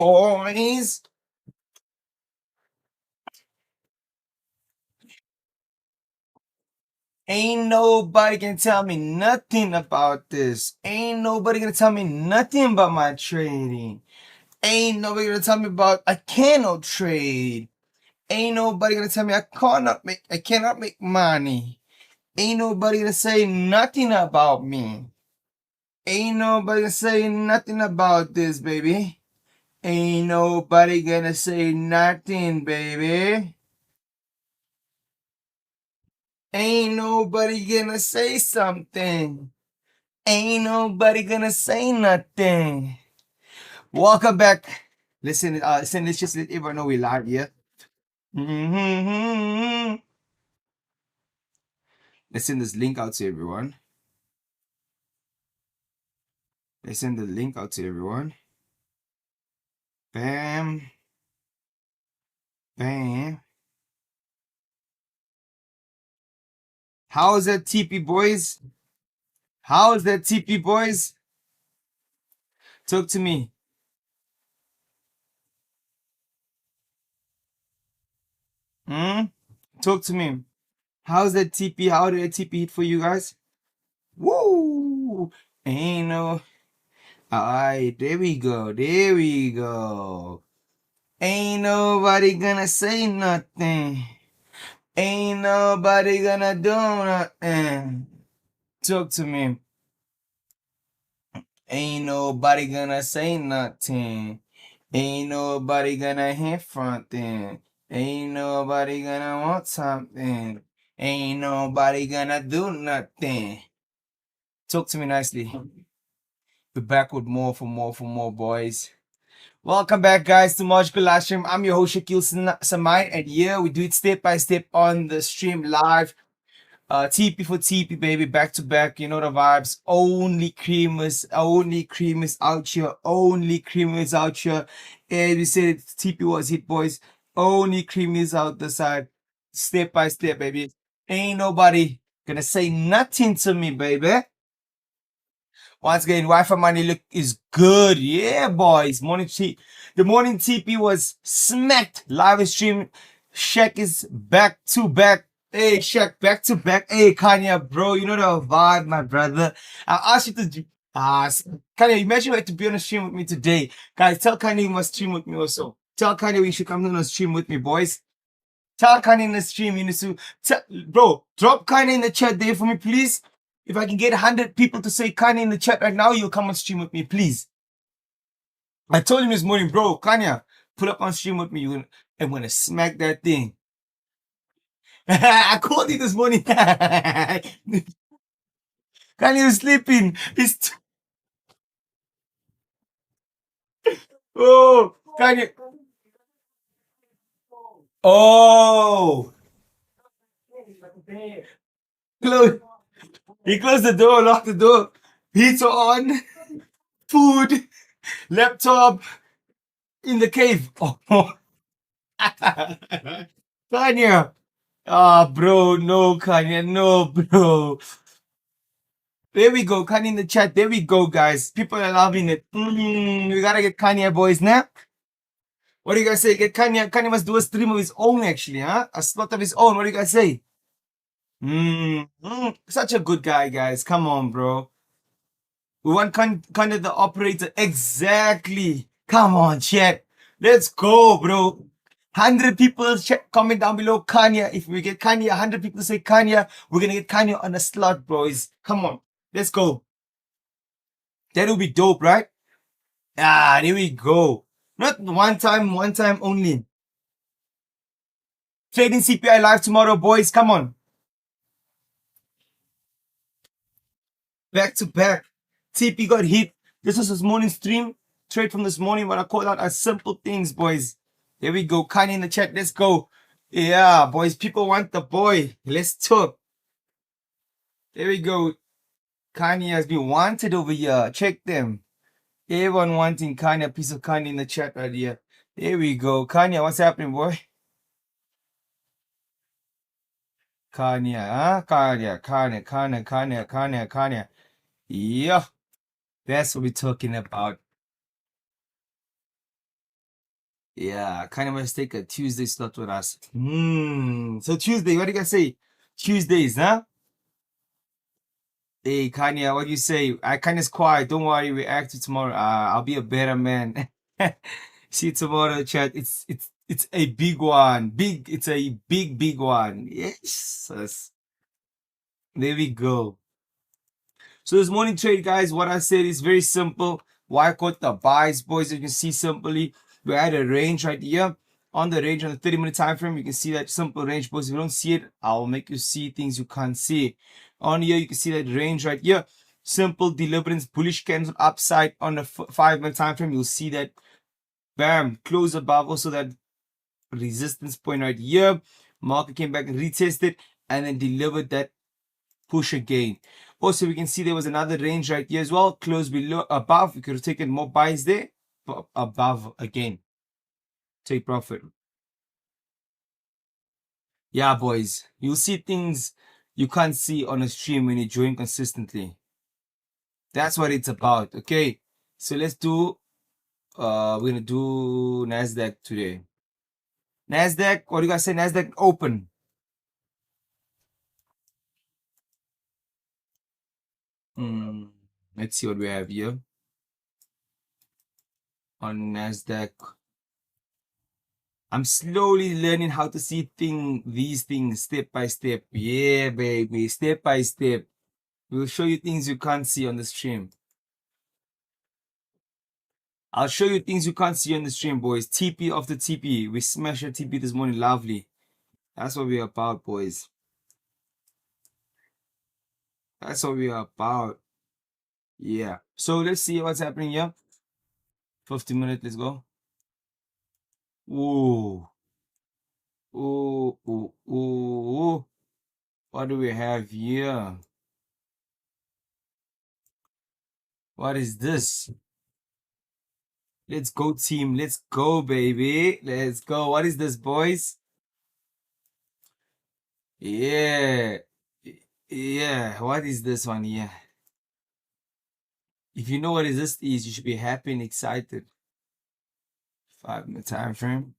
boys. Ain't nobody can tell me nothing about this. Ain't nobody gonna tell me nothing about my trading. Ain't nobody gonna tell me about I cannot trade. Ain't nobody gonna tell me I cannot make money. Ain't nobody gonna say nothing about me. Ain't nobody gonna say nothing about this, baby. Ain't nobody gonna say nothing, baby. Ain't nobody gonna say something. Ain't nobody gonna say nothing. Welcome back. Listen, let's just let everyone know we live here. Mm-hmm. Let's send this link out to everyone. Let's send the link out to everyone. Bam. Bam. How is that TP, boys? How is that TP, boys? Talk to me. Talk to me. How's that TP? How did that TP hit for you guys? Woo! Ain't no. Alright, there we go. There we go. Ain't nobody gonna say nothing. Ain't nobody gonna do nothing. Talk to me. Ain't nobody gonna say nothing. Ain't nobody gonna hit something. Ain't nobody gonna want something. Ain't nobody gonna do nothing. Talk to me nicely. We're back with more for more, boys. Welcome back, guys, to Mxrgin Live Stream. I'm your host, Shaquel Samaai, and yeah, we do it step by step on the stream live. TP for TP, baby, back to back. You know the vibes. Only creamers out here. Only creamers out here. And we said TP was hit, boys. Only creamers out the side. Step by step, baby. Ain't nobody gonna say nothing to me, baby. Once again, Wi-Fi money look is good. Yeah, boys. The morning TP was smacked. Live stream. Shaq is back to back. Hey, Shaq, back to back. Hey, Kanye, bro. You know the vibe, my brother. I asked you to Kanye, imagine you had to be on a stream with me today. Guys, tell Kanye you must stream with me also. Tell Kanye we should come on a stream with me, boys. Tell Kanye in the stream, you need to bro, drop Kanye in the chat there for me, please. If I can get 100 people to say Kanye in the chat right now, you'll come on stream with me, please. I told him this morning, bro, Kanye, pull up on stream with me. I'm gonna smack that thing. I called you this morning. Kanye was sleeping. Oh, Kanye. Oh. Close. He closed the door, locked the door. Heater on. Food. Laptop. In the cave. Oh. Kanye. Ah, bro, no, Kanye, no, bro. There we go, Kanye in the chat. There we go, guys. People are loving it. We gotta get Kanye, boys, now. What do you guys say? Get Kanye. Kanye must do a stream of his own, actually, huh? A slot of his own. What do you guys say? Such a good guy, guys. Come on, bro. We want Kanye the operator. Exactly. Come on, chat. Let's go, bro. 100 people comment down below Kanye. If we get Kanye, 100 people say Kanye, we're gonna get Kanye on a slot, boys. Come on, let's go. That will be dope, right? Ah, there we go. Not one time only. Trading CPI live tomorrow, boys. Come on. Back to back. TP got hit. This was this morning stream. Trade from this morning, but I call out as simple things, boys. There we go. Kanye in the chat. Let's go. Yeah, boys. People want the boy. Let's talk. There we go. Kanye has been wanted over here. Check them. Everyone wanting Kanye, a piece of Kanye in the chat right here. There we go. Kanye, what's happening, boy? Kanye, huh? Kanye. Yeah. That's what we're talking about. Yeah, kind of must take a Tuesday slot with us. So Tuesday, what do you guys say? Tuesdays, huh? Hey, Kanye, what do you say? I Kanye's quiet. Don't worry, we active tomorrow. I'll be a better man. See you tomorrow, chat. It's a big one. It's a big one. Yes. There we go. So this morning trade, guys, what I said is very simple. Why I caught the buys, boys? You can see simply we had a range right here. On the range on the 30-minute time frame, you can see that simple range, boys. If you don't see it, I'll make you see things you can't see. On here, you can see that range right here. Simple deliverance, bullish candles upside on the 5-minute time frame. You'll see that, bam, close above also that resistance point right here. Market came back and retested and then delivered that push again. Also, we can see there was another range right here as well. Close below, above. We could have taken more buys there, but above again. Take profit. Yeah, boys. You'll see things you can't see on a stream when you join consistently. That's what it's about. Okay. So let's do, we're going to do NASDAQ today. NASDAQ, what do you guys say? NASDAQ open. Let's see what we have here on NASDAQ. I'm slowly learning how to see these things step by step. Yeah, baby, step by step. We'll show you things you can't see on the stream. I'll show you things you can't see on the stream, boys. TP after TP. We smashed a TP this morning. Lovely. That's what we're about, boys. That's what we're about. Yeah. So let's see what's happening here. 50 minutes. Let's go. Ooh. Ooh. Ooh. Ooh. What do we have here? What is this? Let's go, team. Let's go, baby. Let's go. What is this, boys? Yeah. Yeah. What is this one here? If you know what this is, you should be happy and excited. 5-minute time frame.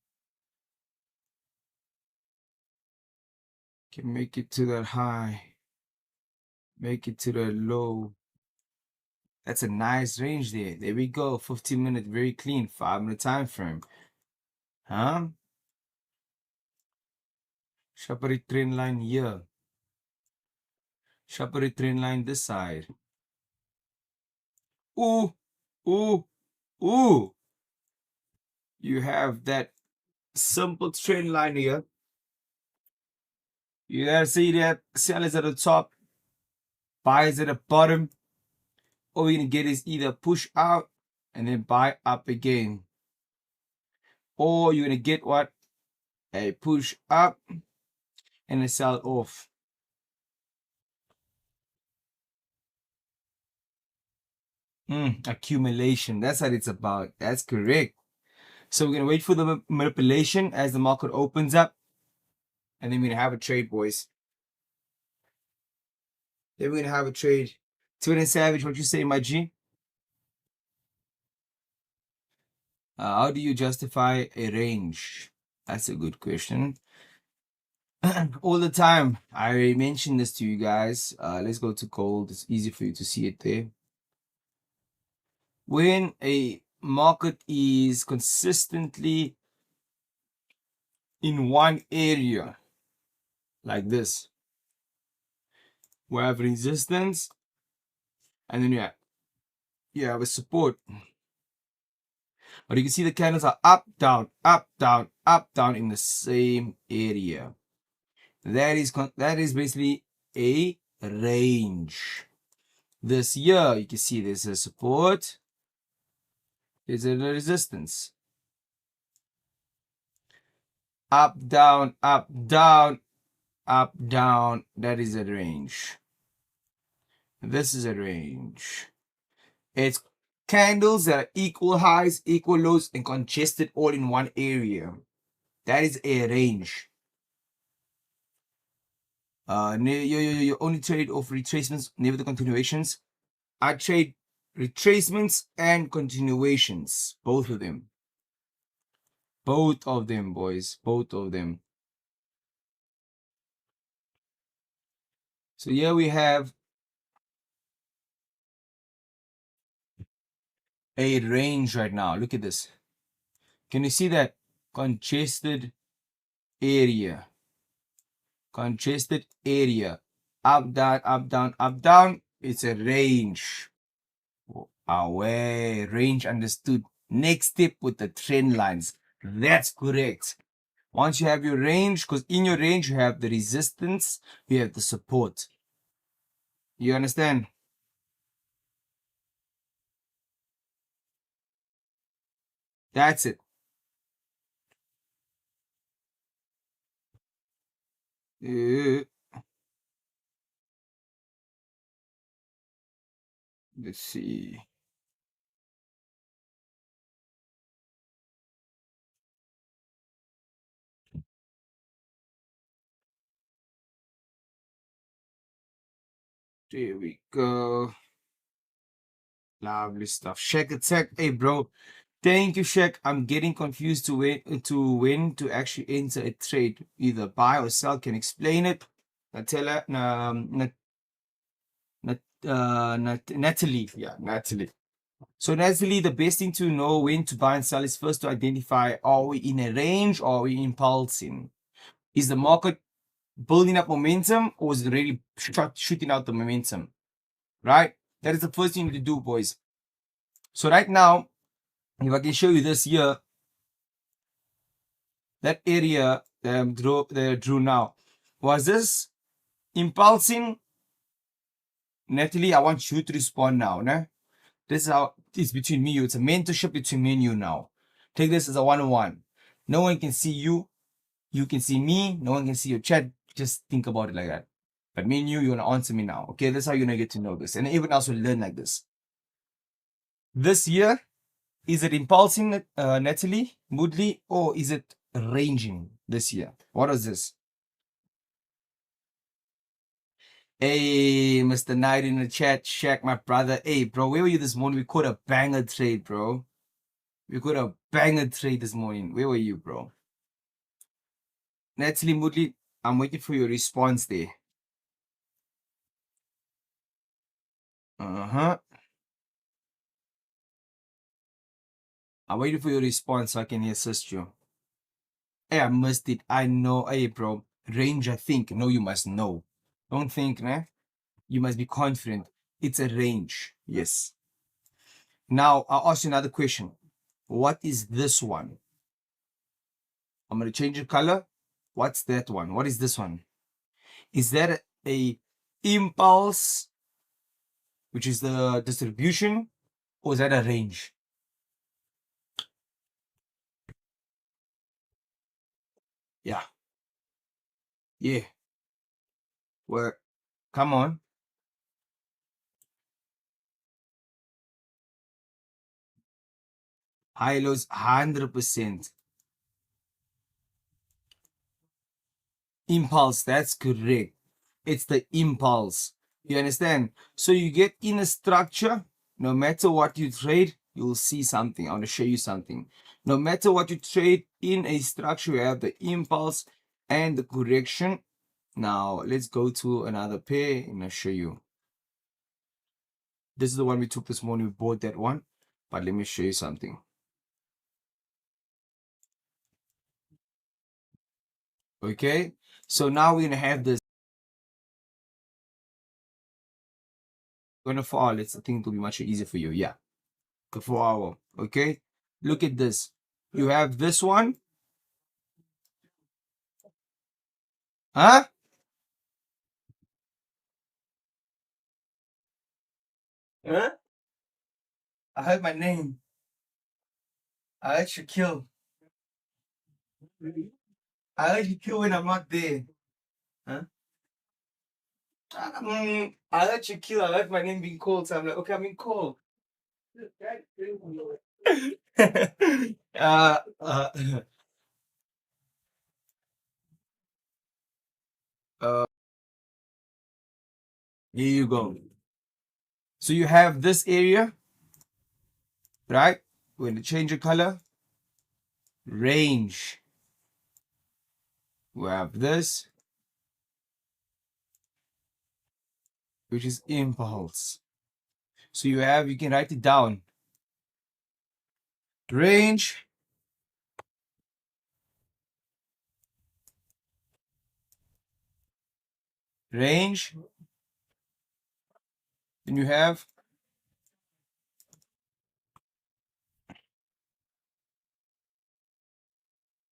Can make it to that high. Make it to the low. That's a nice range there. There we go. 15-minute, very clean. 5-minute time frame. Huh? Sharper trend line here. Sharper trend line this side. Ooh. Ooh. Ooh. You have that simple trend line here. You gotta see that sell is at the top, buy is at the bottom. All you're gonna get is either push out and then buy up again. Or you're gonna get what? A push up and a sell off. Accumulation. That's what it's about. That's correct. So we're gonna wait for the manipulation as the market opens up. And then we're gonna have a trade, boys. Then we're gonna have a trade. Twin and Savage, what you say, my G? How do you justify a range? That's a good question. All the time. I mentioned this to you guys. Let's go to gold. It's easy for you to see it there. When a market is consistently in one area, like this, we have resistance, and then you have a support. But you can see the candles are up, down, up, down, up, down in the same area. That is basically a range. This here, you can see there's a support, there's a resistance. Up, down, up, down, up, down. That is a range. This is a range. It's candles that are equal highs, equal lows, and congested all in one area. That is a range. You only trade off retracements, never the continuations. I trade retracements and continuations, both of them. Both of them, boys. Both of them. So here we have a range right now. Look at this. Can you see that congested area? Congested area. Up, down, up, down, up, down. It's a range. Away. Range understood. Next step with the trend lines. That's correct. Once you have your range, because in your range you have the resistance, you have the support. You understand? That's it. Let's see. There we go. Lovely stuff. Shaq attack. Hey, bro. Thank you, Shaq. I'm getting confused to when to actually enter a trade, either buy or sell. Can you explain it? Natella, Natalie. Yeah, Natalie. So Natalie, the best thing to know when to buy and sell is first to identify, are we in a range or are we impulsing? Is the market building up momentum or is it already shooting out the momentum? Right? That is the first thing you need to do, boys. So right now, if I can show you this here, that area that I drew now, was this impulsing? Natalie, I want you to respond now. Nah? This is how it's between me and you. It's a mentorship between me and you now. Take this as a one-on-one. No one can see you. You can see me. No one can see your chat. Just think about it like that. But me and you want to answer me now. Okay, that's how you're going to get to know this. And everyone else will learn like this. This year, is it impulsing, Natalie, Moodley, or is it ranging this year? What is this? Hey, Mr. Knight in the chat, Shaq, my brother. Hey, bro, where were you this morning? We caught a banger trade, bro. We caught a banger trade this morning. Where were you, bro? Natalie Moodley, I'm waiting for your response there. Uh-huh. I'm waiting for your response so I can assist you. Hey, I missed it. I know. Hey, bro. Range, I think. No, you must know. Don't think, nah. You must be confident. It's a range. Yes. Now, I'll ask you another question. What is this one? I'm going to change the color. What's that one? What is this one? Is that a impulse, which is the distribution, or is that a range? Yeah. Yeah. Well, come on. High lows, 100%. Impulse, that's correct. It's the impulse. You understand? So you get in a structure, no matter what you trade, you'll see something. I want to show you something. No matter what you trade in a structure, you have the impulse and the correction. Now, let's go to another pair and I'll show you. This is the one we took this morning. We bought that one. But let me show you something. Okay? So now we're going to have this. Going to fall. I think it will be much easier for you. Yeah. The 4 hour. Okay? Look at this. You have this one. Huh? Huh? I heard my name. I heard Shaquel. I heard Shaquel when I'm not there. Huh? I heard Shaquel. I heard my name being called. So I'm like, okay, I'm being called. uh, uh, uh, here you go. So you have this area, right? We're going to change the color. range. We have this, which is impulse. So you can write it down. Range, range, then you have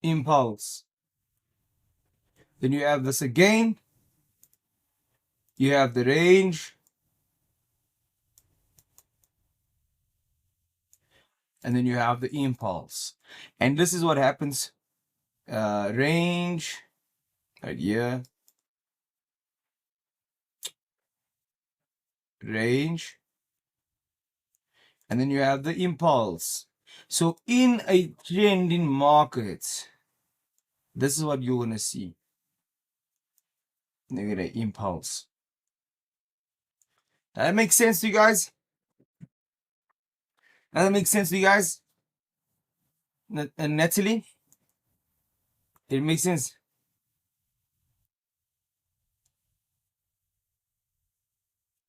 impulse. Then you have this again. You have the range. And then you have the impulse. And this is what happens. Range, right here. Range. And then you have the impulse. So in a trending market, this is what you're going to see. Look at the impulse. That makes sense to you guys? That makes sense to you guys? Natalie? It makes sense.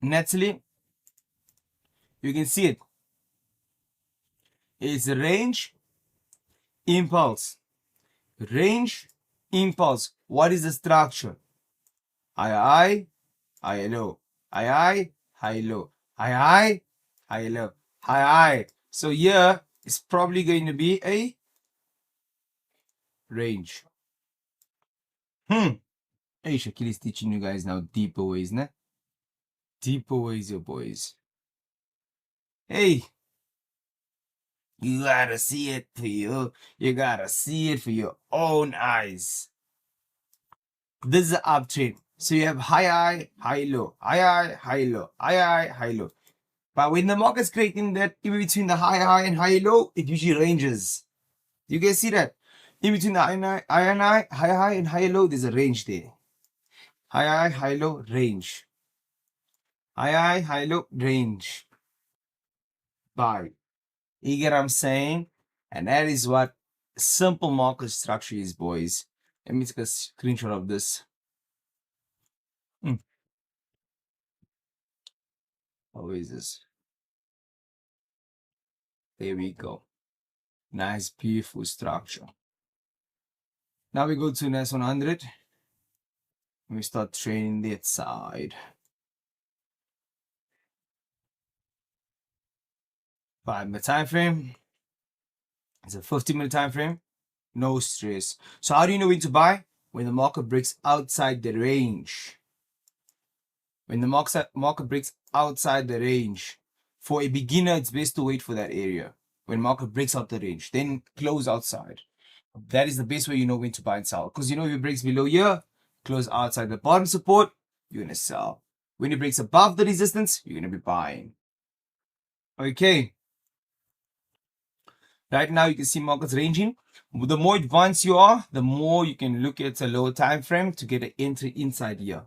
Natalie? You can see it. It's range, impulse. Range, impulse. What is the structure? High, high, low. High, high, low. High, high, low. High. So here is probably going to be a range. Hey, Shaquel is teaching you guys now deeper ways, ne? Deeper ways, your boys. Hey, you gotta see it for you. You gotta see it for your own eyes. This is the uptrend. So you have high, high, low, high, low, high, low. But when the market's creating that in between the high and high, low, it usually ranges. You guys see that? In between the high, and high, low, there's a range there. High, low, range. High, low, range. Buy. You get what I'm saying? And that is what simple market structure is, boys. Let me take a screenshot of this. How is this? There we go. Nice, beautiful structure. Now we go to next 100. We start trading that side. 5-minute time frame. It's a 15-minute time frame. No stress. So how do you know when to buy? When the market breaks outside the range. When the market breaks outside the range. For a beginner, it's best to wait for that area. When market breaks out the range, then close outside. That is the best way you know when to buy and sell. Because you know if it breaks below here, close outside the bottom support, you're going to sell. When it breaks above the resistance, you're going to be buying. Okay. Right now, you can see markets ranging. The more advanced you are, the more you can look at a lower time frame to get an entry inside here.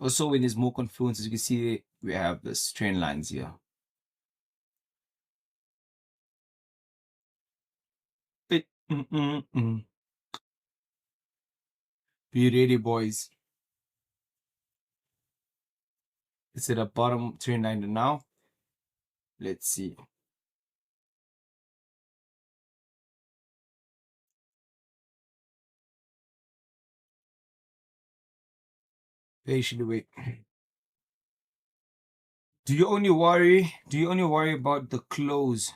Also, when there's more confluence, as you can see, we have this trend lines here. Be ready, boys. It's at the bottom trend line now. Let's see. Patiently wait. Do you only worry about the close,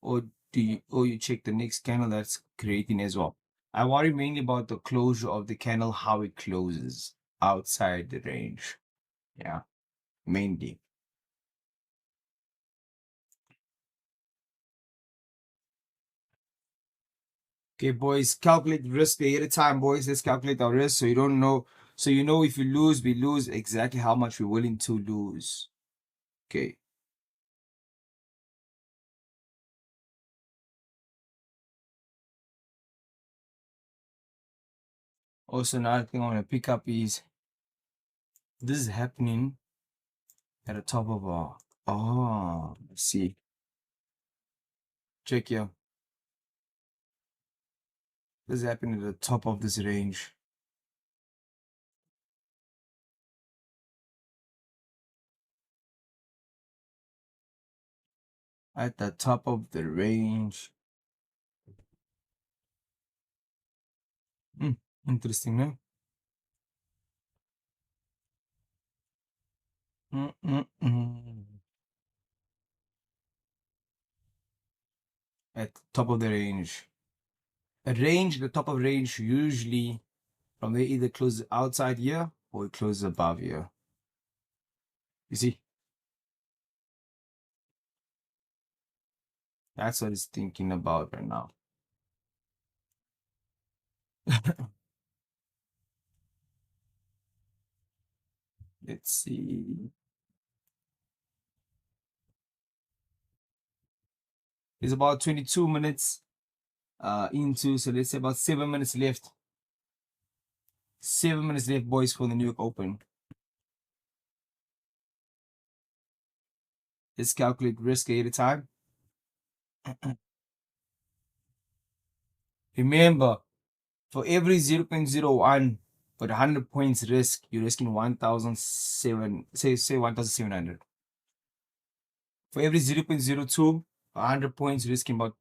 or you check the next candle that's creating as well? I worry mainly about the closure of the candle, how it closes outside the range. Yeah, mainly. Okay, boys, calculate risk ahead of time, boys. Let's calculate our risk so you don't know. So you know if you lose, we lose exactly how much we're willing to lose. Okay. Also, another thing I want to pick up is this is happening at the top of our. Oh, let's see. Check here. What is happening at the top of this range? At the top of the range. Interesting, no? At the top of the range. The top of range usually from there either closes outside here or it closes above here. You see? That's what it's thinking about right now. Let's see. It's about 22 minutes into, so let's say about 7 minutes left. 7 minutes left, boys, for the New York Open. Let's calculate risk at a time. Remember, for every 0.01 for the 100 points risk, you're risking 1,700. Say 1,700. For every 0.02, 100 points, risking about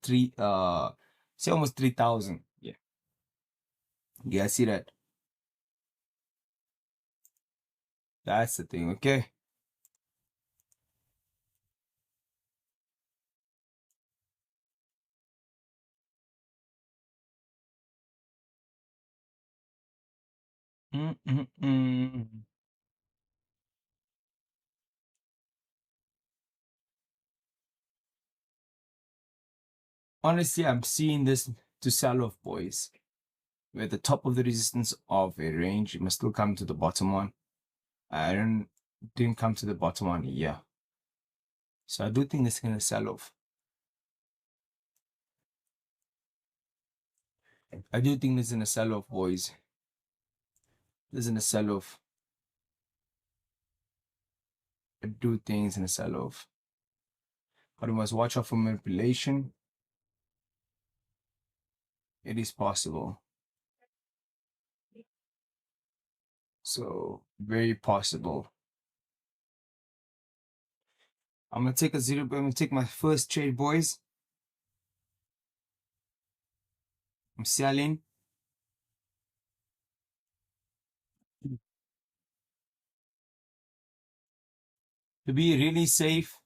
say almost 3,000. Yeah. Yeah, I see that. That's the thing, okay? Honestly, I'm seeing this to sell off, boys. We're at the top of the resistance of a range. It must still come to the bottom one. I didn't come to the bottom one here. So I do think this is gonna sell off. I do think this is gonna sell off, boys. This is gonna sell off. I do think it's gonna sell off. But we must watch out for manipulation. It is possible. So very possible. I'm gonna take I'm gonna take my first trade, boys. I'm selling. To be really safe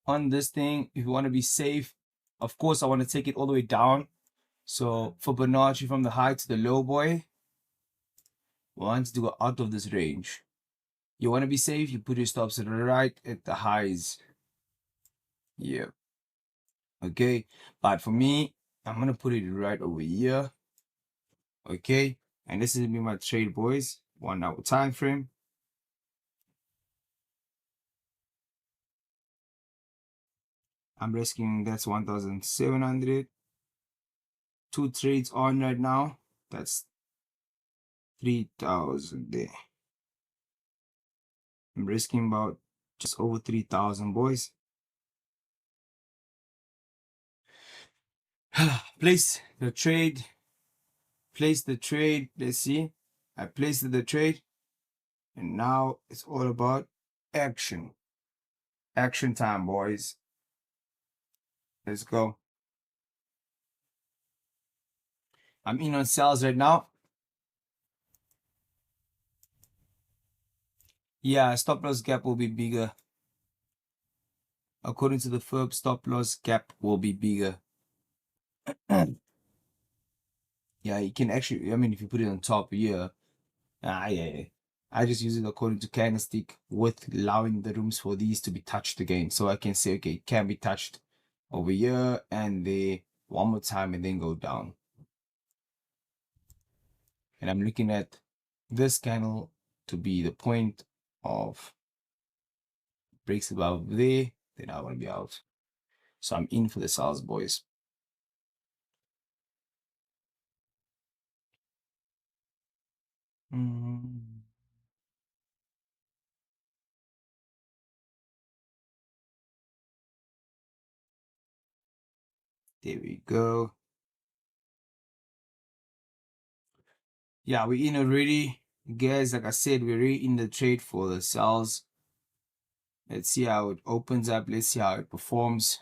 on this thing, if you want to be safe, of course I want to take it all the way down. So for Fibonacci from the high to the low, boy, wants to go out of this range. You want to be safe, you put your stops right at the highs. Yeah. Okay. But for me, I'm gonna put it right over here. Okay. And this is gonna be my trade, boys. 1 hour time frame. I'm risking that's 1,700. 2 trades on right now. That's 3,000 there. I'm risking about just over 3,000, boys. Place the trade. Place the trade. Let's see. I placed the trade. And now it's all about action. Action time, boys. Let's go. I'm in on sales right now. Yeah, stop loss gap will be bigger. According to the firm, stop loss gap will be bigger. Yeah, you can actually, I mean, if you put it on top here, yeah. I just use it according to candlestick with allowing the rooms for these to be touched again. So I can say, okay, it can be touched over here and there one more time and then go down. And I'm looking at this candle to be the point of breaks above there, then I want to be out. So I'm in for the sales, boys. There we go. Yeah, we're in already. Guys, like I said, we're already in the trade for the sells. Let's see how it opens up. Let's see how it performs.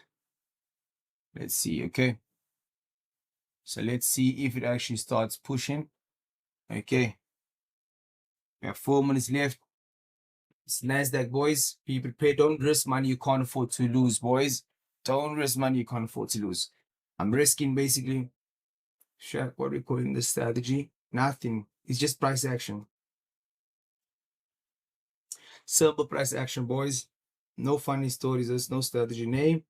Let's see, okay? So let's see if it actually starts pushing. Okay. We have 4 minutes left. It's NASDAQ, boys. Be prepared. Don't risk money you can't afford to lose, boys. Don't risk money you can't afford to lose. I'm risking basically, Shaq, what are we calling this strategy? Nothing. It's just price action. Simple price action, boys. No funny stories. There's no strategy name.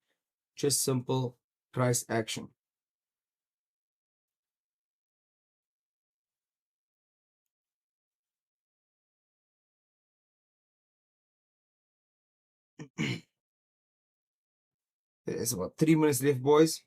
Just simple price action. There's about 3 minutes left, boys.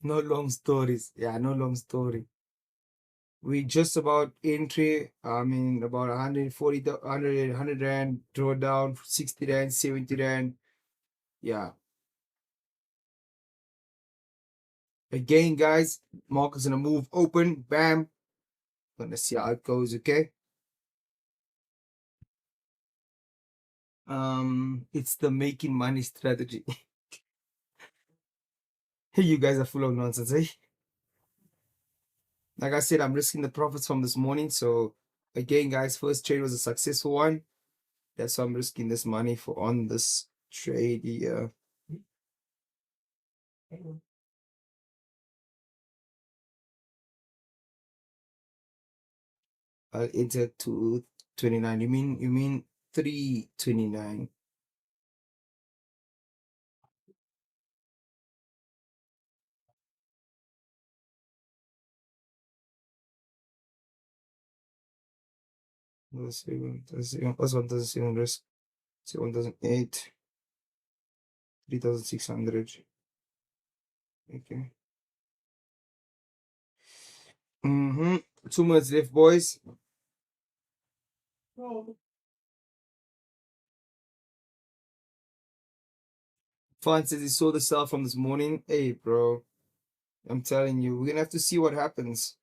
No long stories. Yeah, no long story. We just about entry. I mean, about 140, 100 rand, draw down 60 rand, 70 rand. Yeah. Again, guys, market's gonna move open. Bam. Gonna see how it goes, okay? It's the making money strategy. You guys are full of nonsense, eh? Like I said, I'm risking the profits from this morning. So again, guys, first trade was a successful one. That's why I'm risking this money for on this trade here. I'll enter 229. You mean 329? Let's see. What's 1,700 risk? Say 1,008, 3,600. Okay. 2 minutes left, boys. Fun says he saw the sell from this morning. Hey, bro. I'm telling you, we're gonna have to see what happens.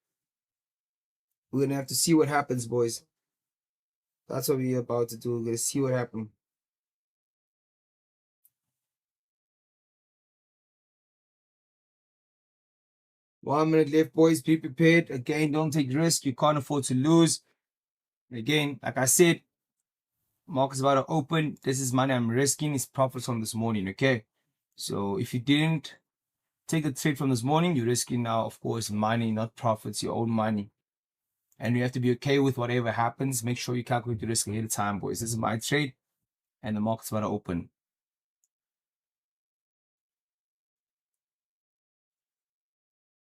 We're gonna have to see what happens, boys. That's what we're about to do. We're gonna see what happens. 1 minute left, boys. Be prepared. Again, don't take risk. You can't afford to lose. Again, like I said, market's about to open. This is money I'm risking. It's profits from this morning, okay? So if you didn't take the trade from this morning, you're risking now, of course, money, not profits, your own money. And you have to be okay with whatever happens. Make sure you calculate the risk ahead of time, boys. This is my trade, and the market's about to open.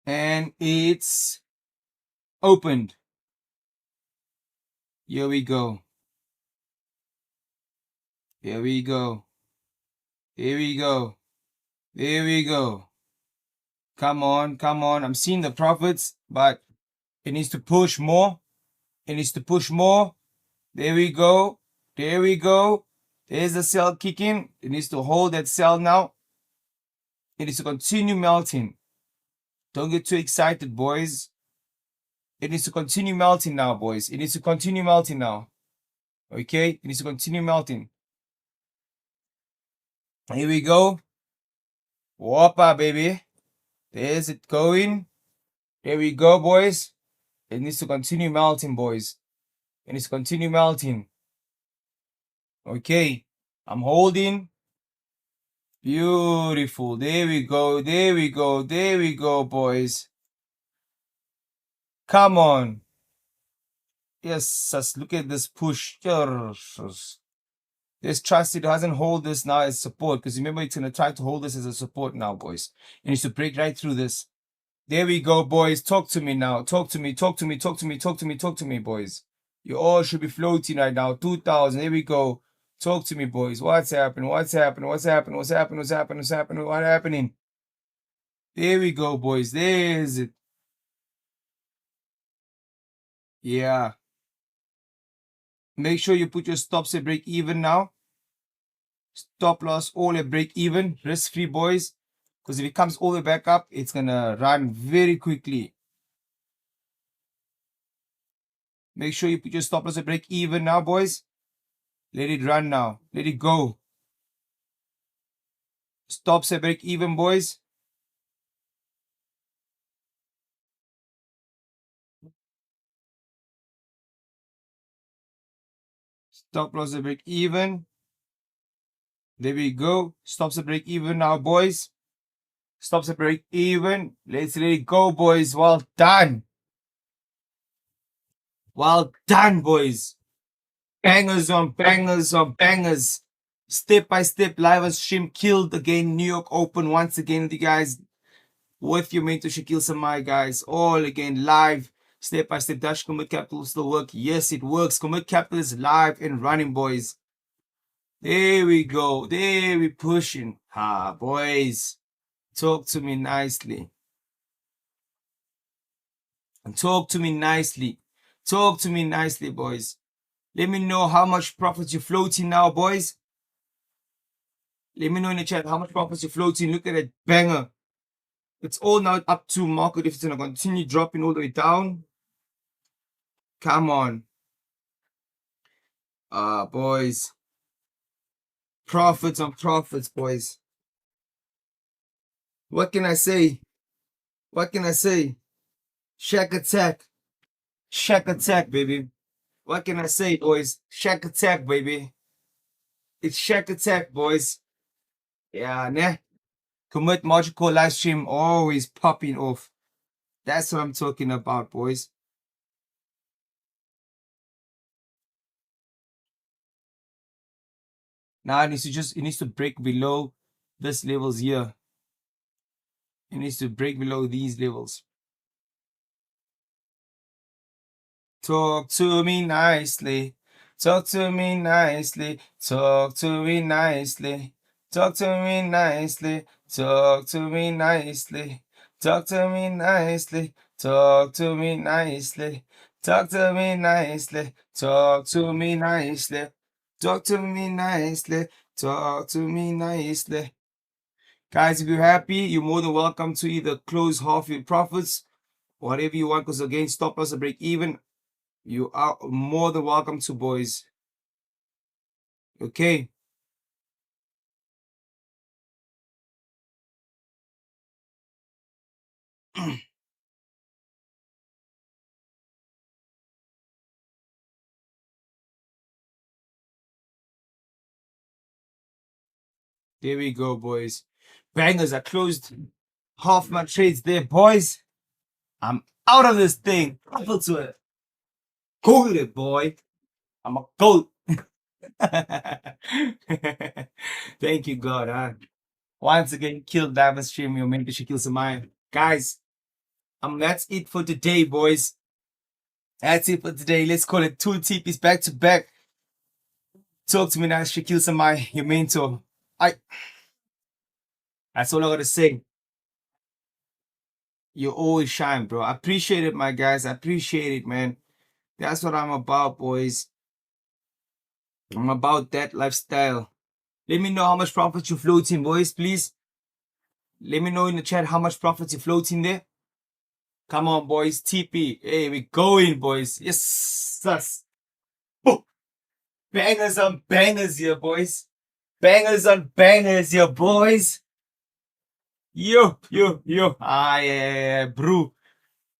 And it's opened. Here we go. Here we go. Here we go. Here we go. Come on, come on. I'm seeing the profits, but it needs to push more. It needs to push more. There we go. There we go. There's the sell kicking. It needs to hold that sell now. It needs to continue melting. Don't get too excited, boys. It needs to continue melting now, boys. It needs to continue melting now. Okay? It needs to continue melting. Here we go. Whoppa, baby. There's it going. There we go, boys. It needs to continue melting, boys. It needs to continue melting. Okay. I'm holding. Beautiful. There we go. There we go. There we go, boys. Come on. Yes, just look at this push. Let's trust it doesn't hold this now as support, because remember it's going to try to hold this as a support now, boys. It needs to break right through this. There we go, boys. Talk to me now. Talk to me. Talk to me. Talk to me. Talk to me. Talk to me, boys. You all should be floating right now. 2,000. Here we go. Talk to me, boys. What's happening? What's happening? What's happening? What's happening? What's happening? What's happening? What's happening? There we go, boys. There's it. Yeah. Make sure you put your stops at break even now. Stop loss all at break even. Risk free, boys. Because if it comes all the way back up, it's going to run very quickly. Make sure you put your stop loss at break even now, boys. Let it run now. Let it go. Stops at break even, boys. Stop loss at break even. There we go. Stops at break even now, boys. Stops at break even. Let's let it go, boys. Well done. Well done, boys. Bangers on bangers on bangers. Step by step, live on stream, killed again. New York Open once again with you guys. With your mentor Shaquel Samaai, guys. All again live. Step by step. Dash Comit Capital still work. Yes, it works. Comit Capital is live and running, boys. There we go. There we pushing. Ah, boys. Talk to me nicely. Talk to me nicely. Talk to me nicely, boys. Let me know how much profits you're floating now, boys. Let me know in the chat how much profits you're floating. Look at that banger. It's all now up to market if it's going to continue dropping all the way down. Come on. Boys. Profits on profits, boys. What can I say? What can I say? Shack attack. Shack attack, baby. What can I say, boys? Shack attack, baby. It's Shack attack, boys. Yeah, nah. Commit Magical live stream always popping off. That's what I'm talking about, boys. Now it needs to break below this levels here. It needs to break below these levels. Talk to me nicely. Talk to me nicely. Talk to me nicely. Talk to me nicely. Talk to me nicely. Talk to me nicely. Talk to me nicely. Talk to me nicely. Talk to me nicely. Talk to me nicely. Talk to me nicely. Guys, if you're happy, you're more than welcome to either close half your profits, whatever you want, because again, stop loss or break even. You are more than welcome to, boys. Okay. There we go, boys. Bangers. I closed half my trades there, boys. I'm out of this thing. Couple to it. Go with it, boy. I'm a goat. Thank you, God. Huh? Once again, killed Diamond Stream, your mentorship kills mine. Guys, that's it for today, boys. That's it for today. Let's call it 2 TPs back to back. Talk to me now, Shaquel Samaai, your mentor. That's all I gotta say. You always shine, bro. I appreciate it, my guys. I appreciate it, man. That's what I'm about, boys. I'm about that lifestyle. Let me know how much profit you're floating, boys, please. Let me know in the chat how much profit you're floating there. Come on, boys. TP. Hey, we going, boys. Yes, sus. Oh, bangers on bangers here, boys. Bangers on bangers here, boys. Yo. Yeah, bro.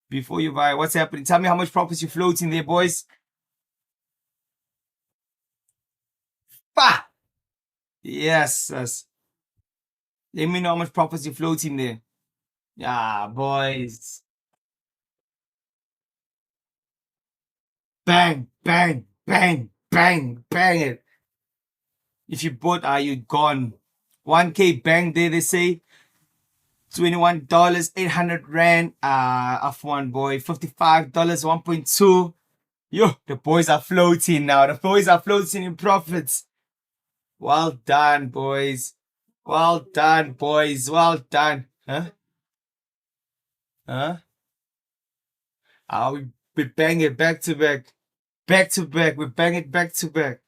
Before you buy, what's happening? Tell me how much profits you're floating there, boys. Bah! Yes, sus. Let me know how much profits you're floating there. Yeah, boys. Bang, bang, bang, bang, bang it. If you bought, are you gone? 1K bang there, they say. $21, 800 Rand. Off one, boy. $55, 1.2. Yo, the boys are floating now. The boys are floating in profits. Well done, boys. Well done, boys. Well done. Huh? Huh? We bang it back to back. Back to back. We're banging back to back.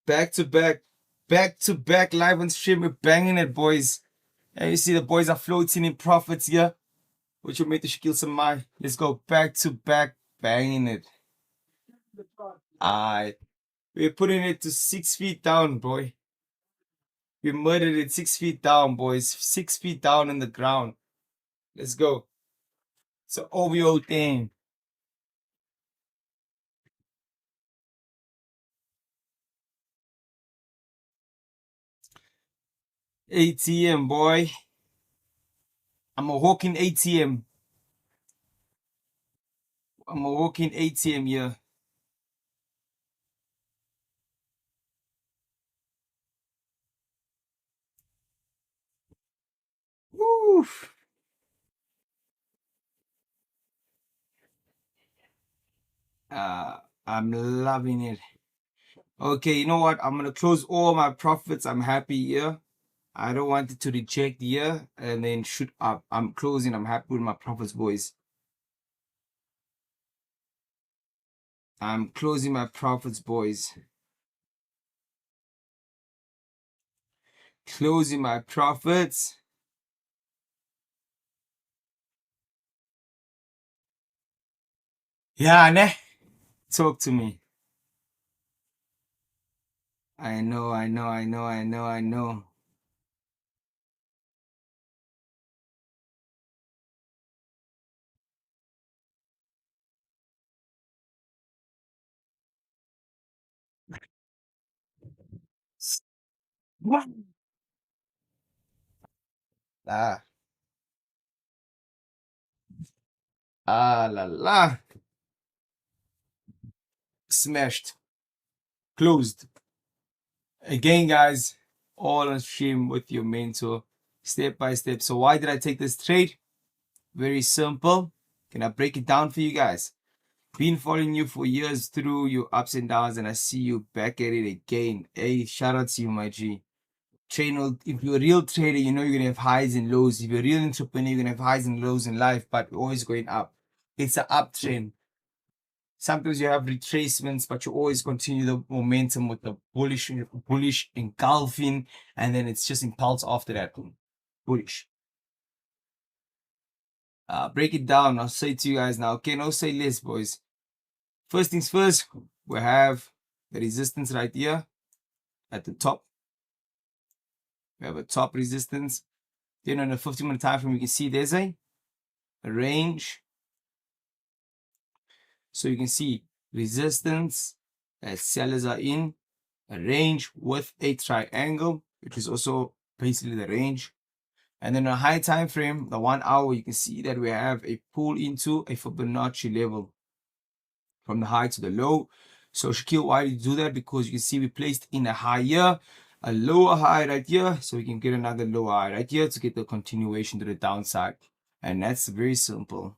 Back to back. Back to back live on stream. We're banging it, boys. And you see the boys are floating in profits here. Which will make the Shaquel Samaai. Let's go back to back. Banging it. Alright. We're putting it to 6 feet down, boy. We murdered it 6 feet down, boys. 6 feet down in the ground. Let's go. It's an OVO thing. ATM, boy. I'm a walking ATM. I'm a walking ATM here. Woo. I'm loving it. Okay, you know what? I'm gonna close all my profits. I'm happy here. I don't want it to reject here and then shoot up. I'm closing. I'm happy with my profits, boys. I'm closing my profits, boys. Closing my profits. Yeah, ne? Talk to me. I know. What? Ah, la la. Smashed. Closed. Again, guys, all on stream with your mentor, step by step. So why did I take this trade? Very simple. Can I break it down for you guys? Been following you for years through your ups and downs, and I see you back at it again. Hey, shout out to you, my G. If you're a real trader, you know you're gonna have highs and lows. If you're a real entrepreneur, you're gonna have highs and lows in life, but always going up. It's an uptrend. Sometimes you have retracements, but you always continue the momentum with the bullish engulfing, and then it's just impulse after that. Bullish. Break it down. I'll say to you guys now. Okay, no say less, boys. First things first, we have the resistance right here at the top. We have a top resistance. Then on the 15-minute time frame, you can see there's a range. So you can see resistance as sellers are in, a range with a triangle, which is also basically the range. And then on a high time frame, the 1 hour, you can see that we have a pull into a Fibonacci level from the high to the low. So Shaquel, why did you do that? Because you can see we placed in a high here, a lower high right here, so we can get another lower high right here to get the continuation to the downside. And that's very simple.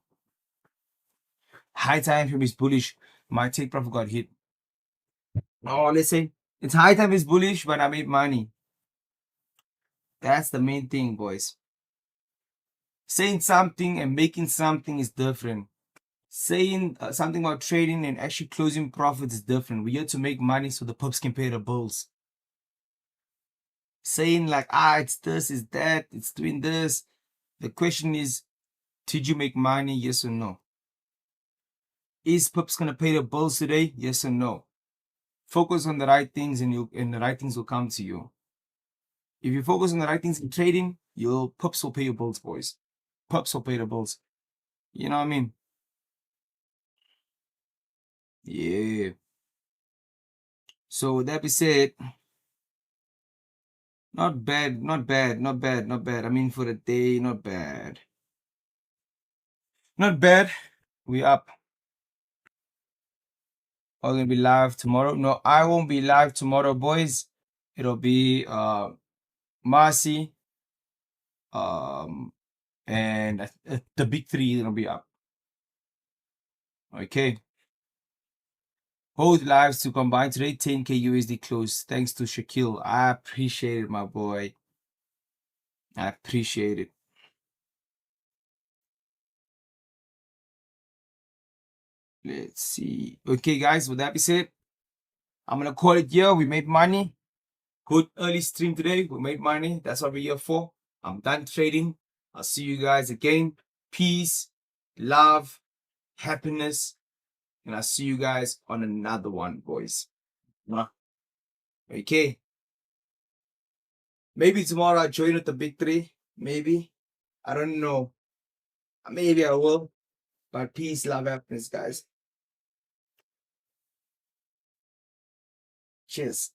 High time frame is bullish. My take profit got hit. Oh, let's say it's high time is bullish, but I made money. That's the main thing, boys. Saying something and making something is different. Saying something about trading and actually closing profits is different. We're here to make money so the pups can pay the bills. Saying like, it's this, it's that, it's doing this. The question is, did you make money? Yes or no? Is pups gonna pay the bills today? Yes or no? Focus on the right things and the right things will come to you. If you focus on the right things in trading, your pups will pay your bills, boys. Pups will pay the bills. You know what I mean? Yeah. So with that being said, not bad. I mean, for the day, not bad. Not bad. We up. I'm gonna be live tomorrow. No, I won't be live tomorrow, boys. It'll be Marcy, and the big three gonna be up. Okay. Both lives to combine today, 10K USD close. Thanks to Shaquel. I appreciate it, my boy. I appreciate it. Let's see. Okay, guys, with that being said, I'm gonna call it here. We made money. Good early stream today. We made money. That's what we're here for. I'm done trading. I'll see you guys again. Peace, love, happiness, and I'll see you guys on another one, boys. Okay. Maybe tomorrow I'll join with the big three. Maybe. I don't know. Maybe I will. But peace, love, happiness, guys. Cheers.